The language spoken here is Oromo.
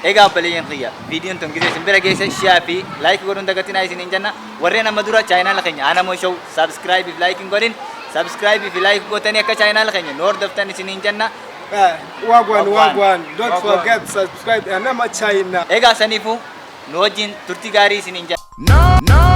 Egaa baliyan qiyya videoon tun gisee simbira geesse share fi like godhuun dagatiin isiniin jenna warreen amma dura channel keenya Anamo Show subscribe fi like godhin subscribe fi like godhanii akka channel keenya nu hordoftan isiniin jenna. Wagwan. Don't forget subscribe Anamo China. Egaa saniifuu nu wajjin turtii gaarii isiniin jenna.